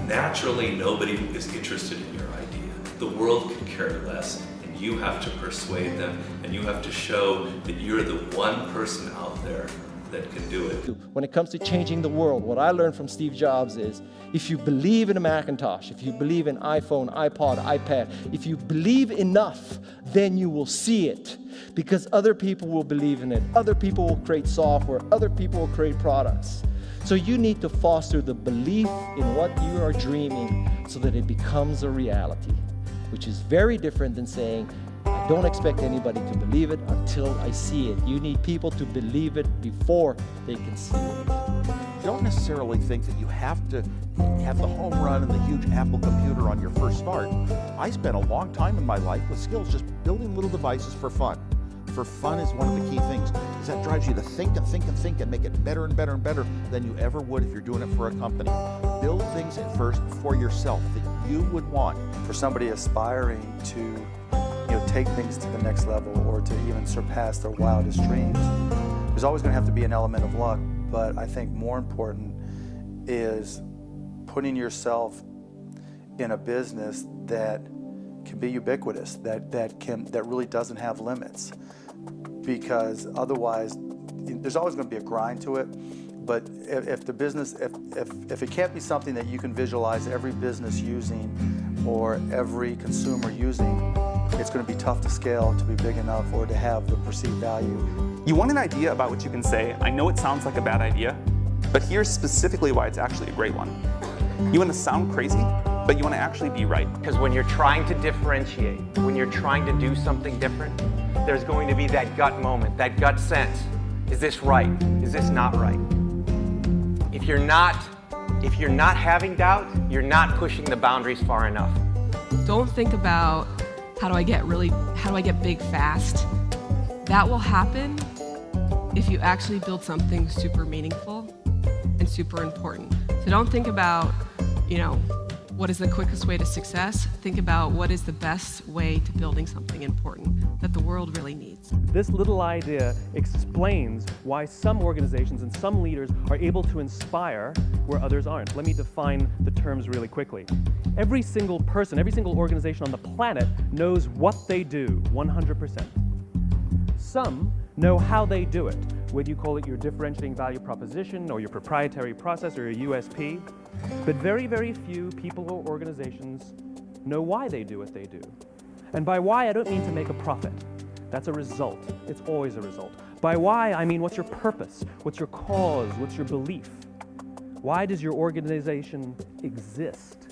naturally nobody is interested in your idea. The world could care less, and you have to persuade them, and you have to show that you're the one person out there that can do it. When it comes to changing the world, what I learned from Steve Jobs is, if you believe in a Macintosh, if you believe in iPhone, iPod, iPad, if you believe enough, then you will see it. Because other people will believe in it. Other people will create software. Other people will create products. So you need to foster the belief in what you are dreaming so that it becomes a reality, which is very different than saying, I don't expect anybody to believe it until I see it. You need people to believe it before they can see it. Don't necessarily think that you have to have the home run and the huge Apple computer on your first start. I spent a long time in my life with skills just building little devices for fun. For fun is one of the key things, because that drives you to think and think and think and make it better and better and better than you ever would if you're doing it for a company. Build things at first for yourself that you would want. For somebody aspiring to take things to the next level or to even surpass their wildest dreams, there's always going to have to be an element of luck, but I think more important is putting yourself in a business that can be ubiquitous, that really doesn't have limits, because otherwise there's always going to be a grind to it. But if the business, if it can't be something that you can visualize every business using or every consumer using, it's going to be tough to scale to be big enough or to have the perceived value. You want an idea about what you can say. I know it sounds like a bad idea, but here's specifically why it's actually a great one. You want to sound crazy, but you want to actually be right. Because when you're trying to differentiate, when you're trying to do something different, there's going to be that gut moment, that gut sense. Is this right? Is this not right? If you're not having doubt, you're not pushing the boundaries far enough. Don't think about how do I get big fast. That will happen if you actually build something super meaningful and super important. So don't think about, what is the quickest way to success? Think about what is the best way to building something important that the world really needs. This little idea explains why some organizations and some leaders are able to inspire where others aren't. Let me define the terms really quickly. Every single person, every single organization on the planet knows what they do 100%. Some know how they do it, whether you call it your differentiating value proposition or your proprietary process or your USP. But very, very few people or organizations know why they do what they do. And by why, I don't mean to make a profit. That's a result. It's always a result. By why, I mean what's your purpose? What's your cause? What's your belief? Why does your organization exist?